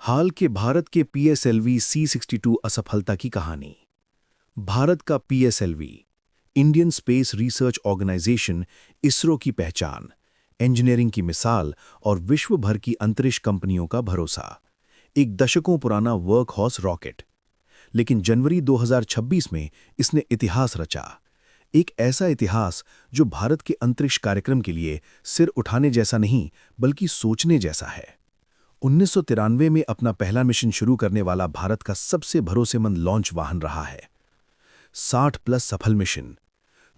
हाल के भारत के PSLV C-62 असफलता की कहानी। भारत का PSLV Indian Space Research Organisation ISRO की पहचान, इंजीनियरिंग की मिसाल और विश्व भर की अंतरिक्ष कंपनियों का भरोसा। एक दशकों पुराना वर्क हॉर्स रॉकेट, लेकिन जनवरी 2026 में इसने इतिहास रचा। एक ऐसा इतिहास जो भारत के अंतरिक्ष कार्यक्रम के लिए सिर उठाने जैसा नहीं बल्कि सोचने जैसा है। 1993 में अपना पहला मिशन शुरू करने वाला भारत का सबसे भरोसेमंद लॉन्च वाहन रहा है। 60+ सफल मिशन,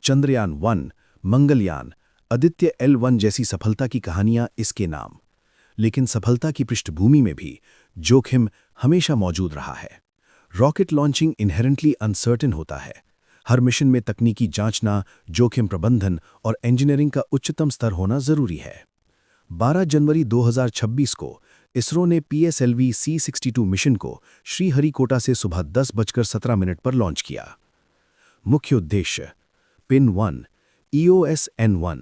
चंद्रयान-1, मंगलयान, आदित्य L1 जैसी सफलता की कहानियां इसके नाम। लेकिन सफलता की पृष्ठभूमि में भी जोखिम हमेशा मौजूद रहा है। रॉकेट लॉन्चिंग इनहेरेंटली अनसर्टेन होता है। हर मिशन में तकनीकी जांचना, जोखिम प्रबंधन और इंजीनियरिंग का उच्चतम स्तर होना जरूरी है। 12 जनवरी 2026 को इसरो ने पीएसएलवी C-62 मिशन को श्रीहरिकोटा से सुबह 10:17 पर लॉन्च किया। मुख्य उद्देश्य: पिन 1 EOS-N1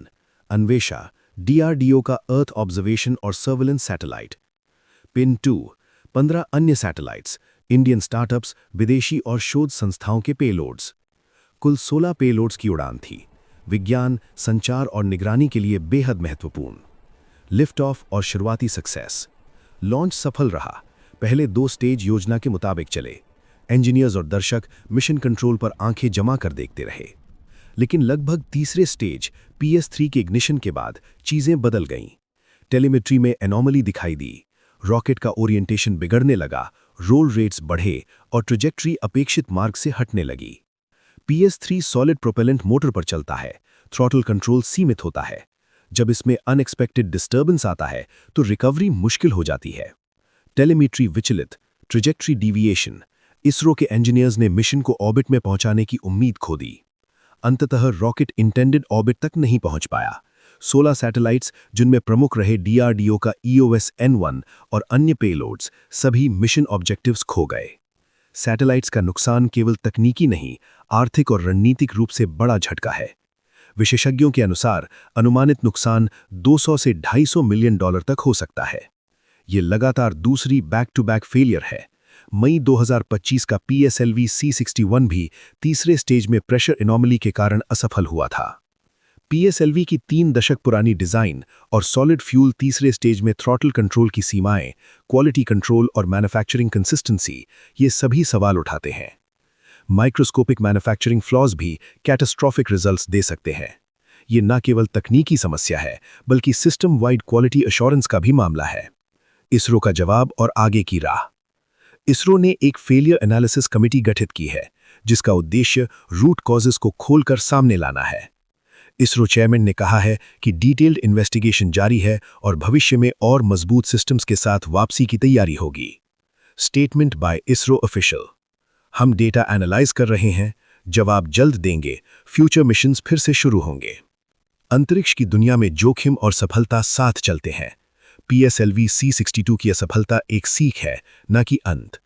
अन्वेषा, DRDO का अर्थ ऑब्जर्वेशन और सर्विलेंस सैटेलाइट। पिन 2 15 अन्य सैटेलाइट्स, इंडियन स्टार्टअप्स, विदेशी और शोध संस्थाओं के पेलोड्स। कुल 16 पेलोड्स की उड़ान थी, विज्ञान, संचार और निगरानी के लिए बेहद महत्वपूर्ण। लिफ्ट ऑफ और शुरुआती सक्सेस। लॉन्च सफल रहा। पहले 2 स्टेज योजना के मुताबिक चले। इंजीनियर्स और दर्शक मिशन कंट्रोल पर आंखें जमा कर देखते रहे। लेकिन लगभग तीसरे स्टेज PS3 के इग्निशन के बाद चीजें बदल गईं। टेलीमेट्री में एनोमली दिखाई दी, रॉकेट का ओरिएंटेशन बिगड़ने लगा, रोल रेट्स बढ़े और ट्रेजेक्ट्री अपेक्षित मार्ग से हटने लगी। PS3 सॉलिड प्रोपेलेंट मोटर पर चलता है, थ्रॉटल कंट्रोल सीमित होता है। जब इसमें अनएक्सपेक्टेड डिस्टर्बेंस आता है तो रिकवरी मुश्किल हो जाती है। टेलीमेट्री विचलित, ट्रेजेक्ट्री डिविएशन। इसरो के इंजीनियर्स ने मिशन को ऑर्बिट में पहुंचाने की उम्मीद खो दी। अंततः रॉकेट इंटेंडेड ऑर्बिट तक नहीं पहुंच पाया। 16 सैटेलाइट्स, जिनमें प्रमुख रहे DRDO का EOS-N1 और अन्य पेलोड्स, सभी मिशन ऑब्जेक्टिव्स खो गए। सैटेलाइट्स का नुकसान केवल तकनीकी नहीं, आर्थिक और रणनीतिक रूप से बड़ा झटका है। विशेषज्ञों के अनुसार अनुमानित नुकसान 200 से $250 मिलियन तक हो सकता है। ये लगातार दूसरी बैक टू बैक फेलियर है। मई 2025 का पीएसएलवी C-61 भी तीसरे स्टेज में प्रेशर एनोमली के कारण असफल हुआ था। पीएसएलवी की 3 दशक पुरानी डिजाइन और सॉलिड फ्यूल तीसरे स्टेज में थ्रॉटल कंट्रोल की सीमाएं, क्वालिटी कंट्रोल और मैन्युफैक्चरिंग कंसिस्टेंसी, ये सभी सवाल उठाते हैं। माइक्रोस्कोपिक मैन्युफैक्चरिंग फ्लॉज भी कैटास्ट्रॉफिक रिजल्ट्स दे सकते हैं। ये न केवल तकनीकी समस्या है बल्कि सिस्टम वाइड क्वालिटी एश्योरेंस का भी मामला है। इसरो का जवाब और आगे की राह। इसरो ने एक फेलियर एनालिसिस कमेटी गठित की है, जिसका उद्देश्य रूट कॉजेस को खोलकर सामने लाना है। इसरो चेयरमैन ने कहा है कि डिटेल्ड इन्वेस्टिगेशन जारी है और भविष्य में और मजबूत सिस्टम्स के साथ वापसी की तैयारी होगी। Statement by ISRO official. हम डेटा एनालाइज कर रहे हैं, जवाब जल्द देंगे, फ्यूचर मिशंस फिर से शुरू होंगे। अंतरिक्ष की दुनिया में जोखिम और सफलता साथ चलते हैं। पीएसएलवी C-62 की असफलता एक सीख है, न कि अंत।